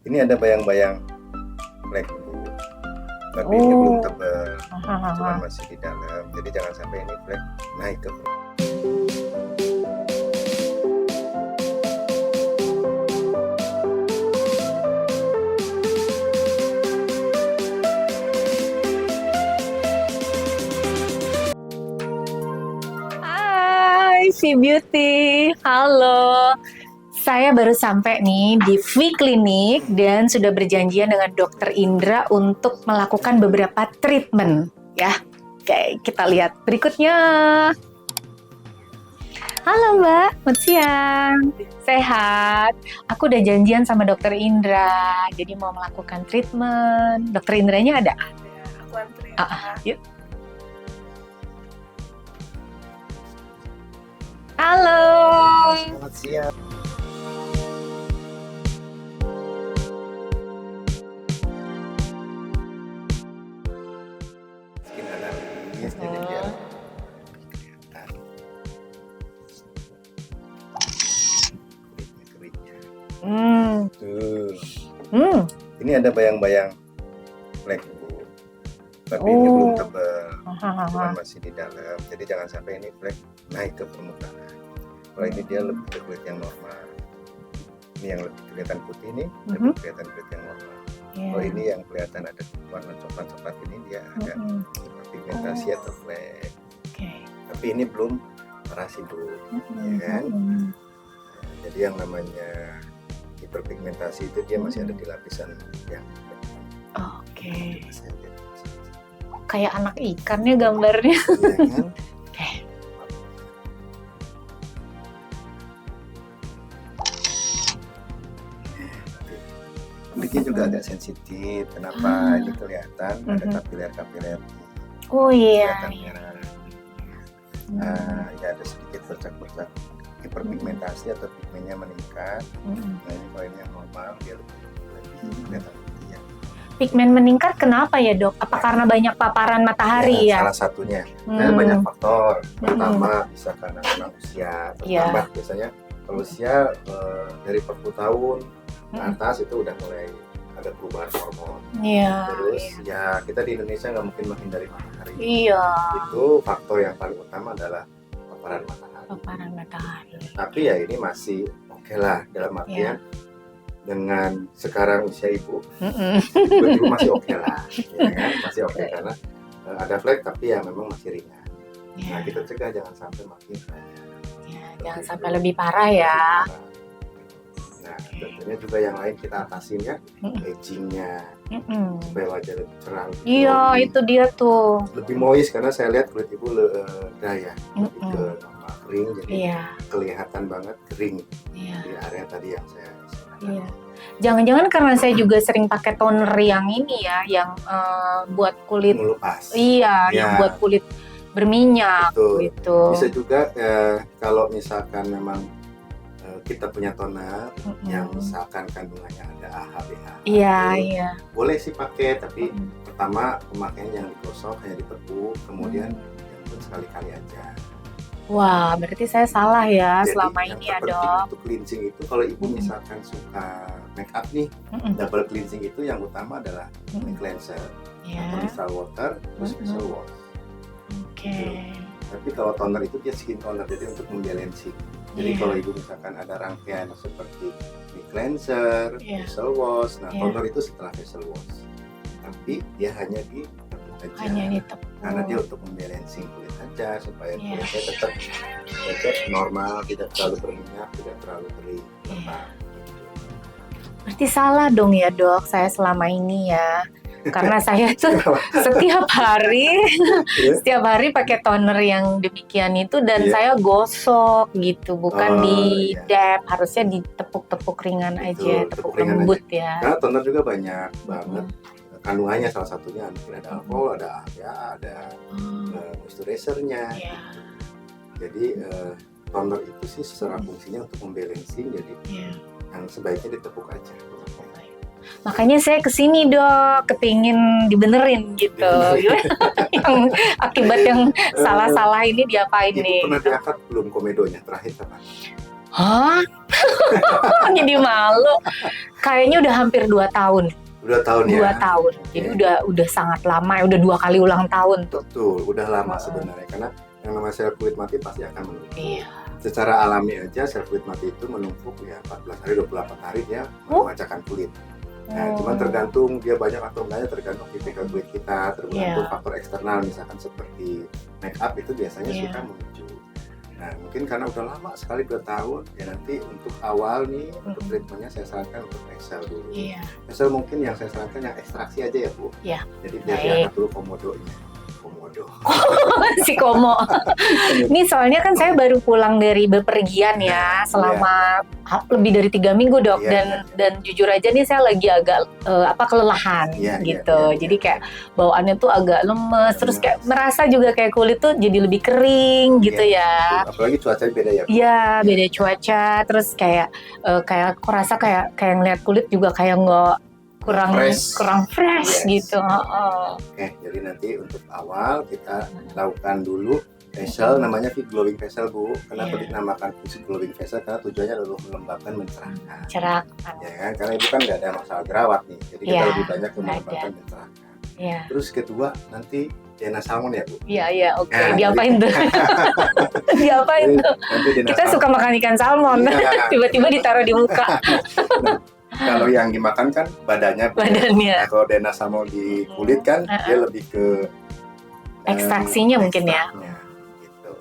Ini ada bayang-bayang flek Bu, tapi ini belum tebal, cuman masih di dalam. Jadi jangan sampai ini flek naik ke perut. Hai, Si Beauty. Halo. Saya baru sampai nih di V Clinic dan sudah berjanjian dengan Dokter Indra untuk melakukan beberapa treatment ya. Oke, kita lihat berikutnya. Halo Mbak, selamat siang. Sehat. Aku udah janjian sama Dokter Indra, jadi mau melakukan treatment. Dokter Indranya ada? Aku antri. Yuk. Halo. Selamat siang. Skin analis, jadi biar kelihatan kulitnya. Tuh. Ini ada bayang-bayang flek Bu, tapi ini belum tebal, cuman masih di dalam. Jadi jangan sampai ini flek naik ke permukaan. Kalau ini dia lebih ke kulit yang normal. Ini yang lebih kelihatan putih nih, lebih kelihatan kulit yang normal. Kalau ini yang kelihatan ada warna coklat-coklat ini dia agak pigmentasi atau flek. Tapi ini belum parah sih Bu, ya kan? Jadi yang namanya hiperpigmentasi itu dia masih ada di lapisan yang kayak anak ikannya gambarnya. ya kan? Kulitnya juga agak sensitif. Kenapa? Ini kelihatan ada kapiler-kapiler Oh iya. kelihatan merah. Ya ada sedikit bercak-bercak hiperpigmentasi atau pigmennya meningkat. Nah ini kalau ini yang normal dia lebih kelihatan putih ya. Pigmen meningkat kenapa ya Dok? Apa karena banyak paparan matahari ya? Salah satunya. Nah, banyak faktor. Pertama bisa karena usia bertambah. Biasanya kalau usia dari 40 tahun ke atas itu udah mulai ada perubahan hormon. Terus ya kita di Indonesia nggak mungkin menghindari matahari. Itu faktor yang paling utama adalah paparan matahari. Tapi ya ini masih oke lah dalam artian dengan sekarang usia ibu, ibu masih oke lah, ya kan? Masih oke karena ada flek tapi ya memang masih ringan. Nah kita cegah jangan sampai makin banyak. Jangan sampai lebih parah ya. Nah tentunya juga yang lain kita atasin ya, agingnya supaya wajah lebih cerah. Iya itu dia tuh. Lebih moist karena saya lihat kulit ibu ya, lebih ke normal kering jadi kelihatan banget kering di area tadi yang saya. Jangan-jangan karena saya juga sering pakai toner yang ini ya, yang buat kulit melupas. Yang buat kulit berminyak gitu. Bisa juga kalau misalkan memang kita punya toner yang misalkan kandungannya ada AHA, BHA. Boleh sih pakai, tapi pertama pemakaiannya jangan digosok, hanya ditepuk, kemudian sekali-kali aja. Wah, berarti saya salah ya. Jadi, selama ini ya Dok. Untuk cleansing itu kalau ibu misalkan suka make up nih, double cleansing itu yang utama adalah cleanser, atau micellar water, terus facial wash. Tapi kalau toner itu dia skin toner, jadi untuk membalancing. Jadi kalau ibu misalkan ada rangkaian seperti cleanser, facial wash, nah toner itu setelah facial wash. Tapi dia hanya di karena dia untuk membalancing kulit aja supaya kulitnya tetap normal, tidak terlalu berminyak, tidak terlalu kering. Berarti salah dong ya Dok, saya selama ini ya. Karena saya tuh setiap hari pakai toner yang demikian itu dan saya gosok gitu, bukan di dab, harusnya ditepuk-tepuk ringan aja, tepuk lembut ya. Karena toner juga banyak banget kandungannya, salah satunya mungkin ada alkohol, ada AHA, ada moisturizer-nya. Jadi toner itu sih secara fungsinya untuk membalancing, jadi yang sebaiknya ditepuk aja. Makanya saya kesini Dok, kepingin dibenerin gitu. Yang akibat yang salah-salah ini diapain nih? Pernah diangkat belum komedonya terakhir kapan? Hah? Jadi malu. Kayaknya udah hampir 2 tahun. 2 tahun ya. 2 tahun. Jadi udah sangat lama ya, udah 2 kali ulang tahun tuh. Betul, udah lama sebenarnya karena yang namanya sel kulit mati pasti akan menumpuk. Iya. Secara alami aja sel kulit mati itu menumpuk ya 14 hari 28 hari dia memecahkan kulit. Nah, cuman tergantung dia banyak atau enggaknya, tergantung tipikal kulit kita, tergantung faktor eksternal misalkan seperti make up itu biasanya suka memicu. Nah, mungkin karena udah lama sekali 2 tahun, ya nanti untuk awal nih untuk treatmentnya saya sarankan untuk facial dulu. Facial mungkin yang saya sarankan yang ekstraksi aja ya Bu. Jadi biar diangkat dulu komodonya. Si Komo. Ini soalnya kan saya baru pulang dari bepergian ya selama lebih dari 3 minggu dok, dan jujur aja nih saya lagi agak kelelahan gitu. Jadi kayak bawaannya tuh agak lemes, terus kayak merasa juga kayak kulit tuh jadi lebih kering gitu ya. Apalagi cuaca beda ya. Iya, beda cuaca, terus kayak aku rasa kayak ngeliat kulit juga kayak nggak kurang fresh gitu. Oke, jadi nanti untuk awal kita lakukan dulu facial, namanya glowing facial Bu. Kenapa dinamakan glowing facial? Karena tujuannya adalah melembabkan, mencerahkan. Ya kan? Karena itu kan nggak ada masalah jerawat nih, jadi kita lebih banyak melembabkan, mencerahkan. Terus kedua nanti DNA salmon ya Bu? Iya, oke. Diapain tuh? Diapain tuh? Kita suka makan ikan salmon, tiba-tiba ditaruh di muka. Kalau yang dimakan kan badannya. Nah, kalau DNA salmon di kulit kan dia lebih ke ekstraksinya mungkin ya. Gitu.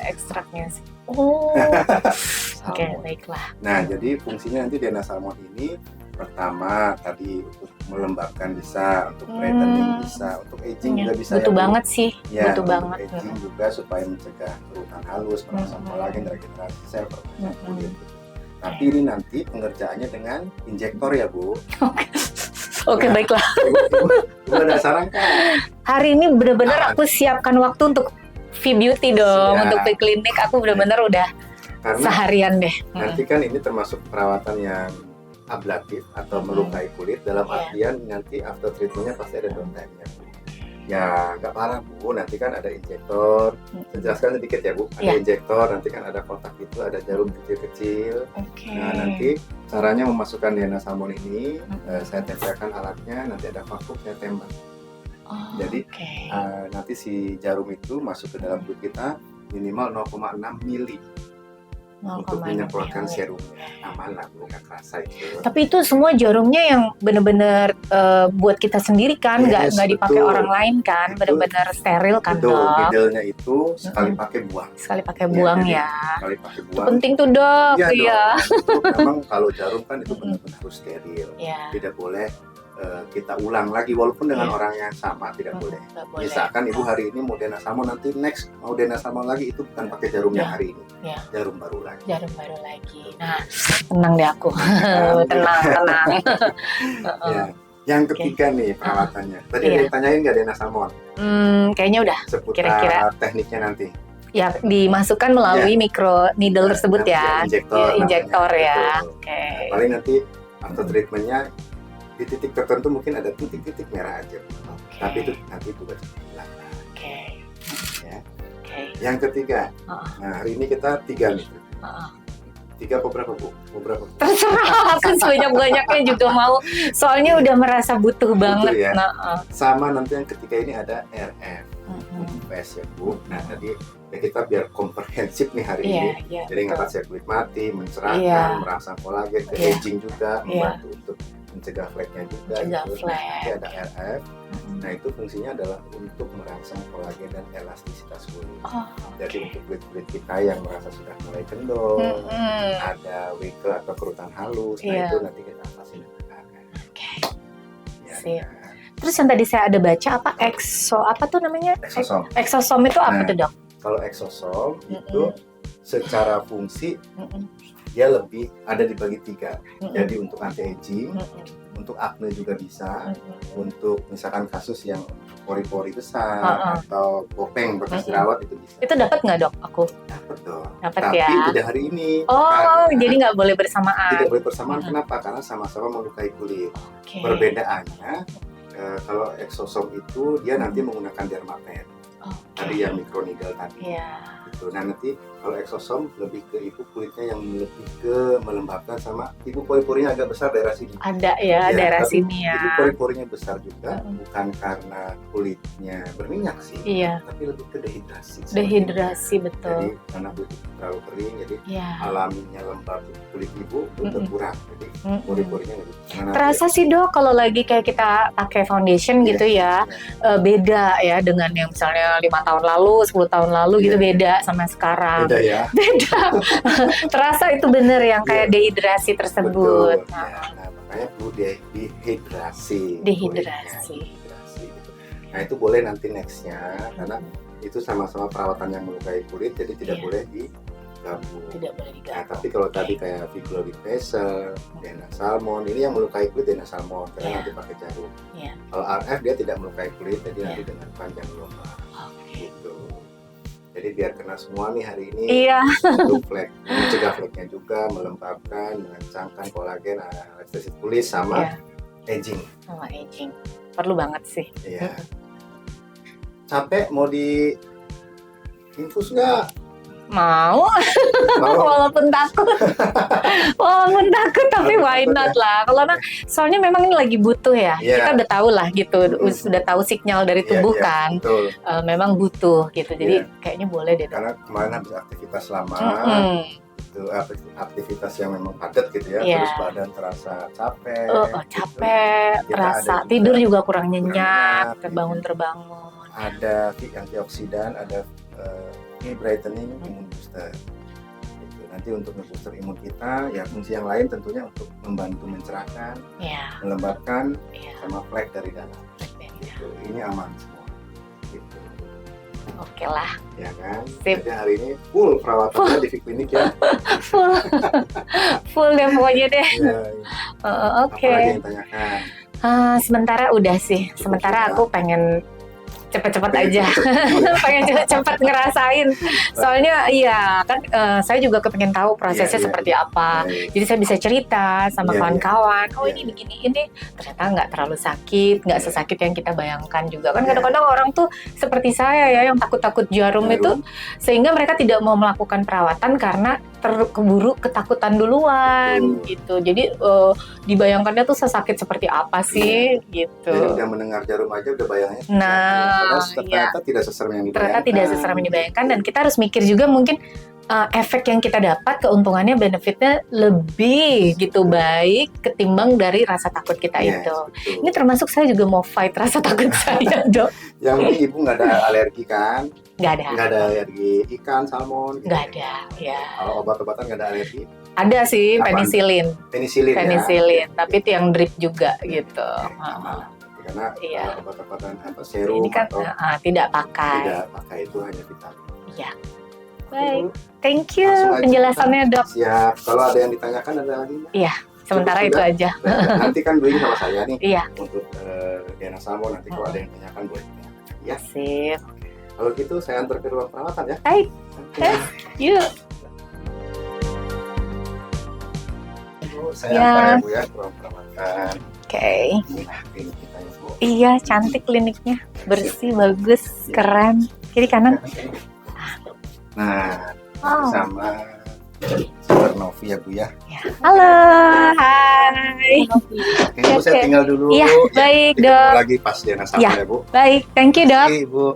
Ekstraknya sih. Oke, baiklah. Nah, jadi fungsinya nanti DNA salmon ini pertama tadi untuk melembabkan bisa, untuk brightening bisa, untuk aging juga bisa. Butuh banget sih. Butuh banget. Aging juga supaya mencegah kerutan halus, merangsang kolagen, regenerasi sel, perbaikan kulit. Tapi ini nanti pengerjaannya dengan injektor ya Bu. Oke, baiklah. Ibu ada saran kan? Hari ini benar-benar aku siapkan waktu untuk V-Beauty dong, untuk V-Klinik. Aku benar-benar udah seharian deh. Nanti kan ini termasuk perawatan yang ablatif atau melukai kulit, dalam artian nanti after treatmentnya pasti ada downtime-nya. Ya nggak parah Bu, nanti kan ada injektor. Saya jelaskan sedikit ya Bu. Ada injektor, nanti kan ada kotak itu, ada jarum kecil-kecil. Nah, nanti caranya memasukkan DNA salmon ini, saya tempelkan alatnya, nanti ada vakum, saya tembak. Jadi nanti si jarum itu masuk ke dalam kulit kita minimal 0,6 mili untuk menyemprotkan serumnya. Aman lah Bu, nggak kerasa itu. Tapi itu semua jarumnya yang benar-benar buat kita sendiri kan, nggak dipakai orang lain kan, benar-benar steril kan dok. Needle-nya itu sekali pakai buang. Sekali pakai buang ya. Sekali pakai buang. Itu penting tuh dok. Iya. Memang kalau jarum kan itu benar-benar harus steril. Tidak boleh kita ulang lagi walaupun dengan orang yang sama, tidak boleh. Misalkan ibu hari ini mau DNA salmon, nanti next mau DNA salmon lagi, itu bukan pakai jarum yang hari ini, jarum baru lagi. Nah, tenang deh aku. tenang. Yang ketiga nih perawatannya. Tadi ada yang tanyain nggak DNA salmon? Kayaknya udah. Seputar kira-kira tekniknya nanti. Ya, dimasukkan melalui micro needle tersebut ya. Injektor ya. Oke. Paling nanti after treatmentnya di titik tertentu mungkin ada titik-titik merah aja, tapi itu nanti itu baca bilang. Yang ketiga, nah hari ini kita 3 nih. 3 apa berapa Bu? Terserah, aku sebanyak-banyaknya juga mau. Soalnya udah merasa butuh banget. Sama nanti yang ketiga ini ada RF. PS ya Bu. Nah tadi ya kita biar komprehensif nih hari ini. Jadi ngangkat sel kulit mati, mencerahkan, merangsang kolagen, aging juga, membantu untuk mencegah fleknya juga. Nanti ada RF. Nah itu fungsinya adalah untuk merangsang kolagen dan elastisitas kulit. Jadi untuk kulit-kulit kita yang merasa sudah mulai kendor, ada wrinkle atau kerutan halus, nah itu nanti kita atasi dengan RF. Terus yang tadi saya ada baca apa tuh namanya? Exosom itu apa tuh dok? Kalau exosom itu secara fungsi dia lebih ada dibagi 3. Jadi untuk anti-aging, untuk acne juga bisa, untuk misalkan kasus yang pori-pori besar atau bopeng bekas jerawat itu bisa. Itu dapat nggak dok aku? Dapat dong. Dapat ya. Tapi tidak hari ini. Jadi nggak boleh bersamaan. Tidak boleh bersamaan. Kenapa? Karena sama-sama melukai kulit. Perbedaannya kalau exosom itu dia nanti menggunakan dermapen. tadi yang microneedle tadi. Iya. Gitu. Nah nanti kalau exosome lebih ke ibu kulitnya yang lebih ke melembabkan, sama ibu pori-porinya agak besar daerah sini. Ada ya, daerah tapi sini ya. Ibu pori-porinya besar juga, bukan karena kulitnya berminyak sih, Iya. tapi lebih ke dehidrasi. Dehidrasi, betul. Jadi karena kulit terlalu kering, jadi alaminya lembab kulit ibu itu berkurang. Jadi pori-porinya lebih. Terasa sih Dok, kalau lagi kayak kita pakai foundation gitu ya, beda ya dengan yang misalnya 5 tahun lalu, 10 tahun lalu gitu, beda sama sekarang. Beda ya. Beda. Terasa itu bener yang kayak dehidrasi tersebut. Betul. Nah, makanya perlu dehidrasi. Dehidrasi. Gitu. Nah itu boleh nanti nextnya, karena itu sama-sama perawatan yang melukai kulit, jadi tidak boleh digabung. Tidak boleh digabung. Nah, tapi kalau tadi kayak Viglorin Facial, Dena Salmon, ini yang melukai kulit Dena Salmon, karena nanti pakai jarum. Kalau RF dia tidak melukai kulit, jadi nanti dengan panjang gelombang. Gitu. Jadi biar kena semua nih hari ini. Untuk flek, mencegah fleknya juga, melembabkan, mengencangkan kolagen, anestesis kulit sama aging. Sama aging. Perlu banget sih. Iya. Capek mau di infus nggak? Mau. Walaupun takut. Walaupun takut, tapi why not lah. Kalau soalnya memang ini lagi butuh ya. Kita udah tahu lah gitu, sudah tahu sinyal dari tubuh kan. Memang butuh gitu. Jadi kayaknya boleh deh. Karena kemarin habis aktivitas lama, itu aktivitas yang memang padat gitu ya. Terus badan terasa capek. Capek, terasa tidur juga kurang nyenyak, terbangun. Ada antioksidan, ada brightening, imun booster. Gitu. Nanti untuk nge-booster imun kita, ya fungsi yang lain tentunya untuk membantu mencerahkan, melembabkan, sama flek dari dalam. Gitu. Ini aman semua. Gitu. Oke lah. Ya kan? Sip. Jadi hari ini full perawatannya di Viklinik ya. full deh pokoknya deh. Oke. Apa lagi yang tanyakan? Sementara udah sih. Sementara aku pengen cepet-cepet aja, pengen cepet-cepet ngerasain. Soalnya kan saya juga kepengen tahu prosesnya seperti apa. Jadi saya bisa cerita sama kawan-kawan. Oh ini begini, ini ternyata nggak terlalu sakit, nggak sesakit yang kita bayangkan juga. Kan kadang-kadang orang tuh seperti saya ya, yang takut-takut jarum itu, sehingga mereka tidak mau melakukan perawatan karena keburu ketakutan duluan gitu. Jadi dibayangkannya tuh sesakit seperti apa sih gitu. Jadi udah mendengar jarum aja udah bayangnya. Ternyata tidak seserem yang dibayangkan. Ternyata tidak seserem yang dibayangkan, dan kita harus mikir juga mungkin efek yang kita dapat, keuntungannya, benefitnya lebih gitu baik ketimbang dari rasa takut kita itu. Betul. Ini termasuk saya juga mau fight rasa takut saya, Dok. Yang penting ibu nggak ada alergi kan? Nggak ada. Nggak ada alergi ikan, salmon? Nggak ada, ya. Kalau obat-obatan nggak ada alergi? Ada sih, penicillin. Penicillin, tapi itu yang drip juga gitu. Karena obat-obatan serum ini kan atau tidak pakai itu hanya vitamin. Iya. Baik, thank you penjelasannya Dok. Siap. Kalau ada yang ditanyakan ada lagi? Iya, sementara itu aja. Nanti kan Dwi sama saya nih. Iya. Untuk Dena Salmon, nanti kalau ada yang ditanyakan boleh ditanyakan. Ya. Sip. Kalau gitu saya antar ke ruang perawatan ya. Baik. Yuk. Saya antar ya Bu ya ke ruang perawatan. Oke. Inilah klinik kita ya Bu. Iya, cantik kliniknya, bersih, bagus, keren. Kiri kanan. Nah, sama Super Novi ya Bu ya. Halo, hai. Oke, Bu, saya tinggal dulu. Iya, baik Dok. Ketemu lagi pas Dena Salmon ya Bu. Baik, thank you Dok. Oke Bu.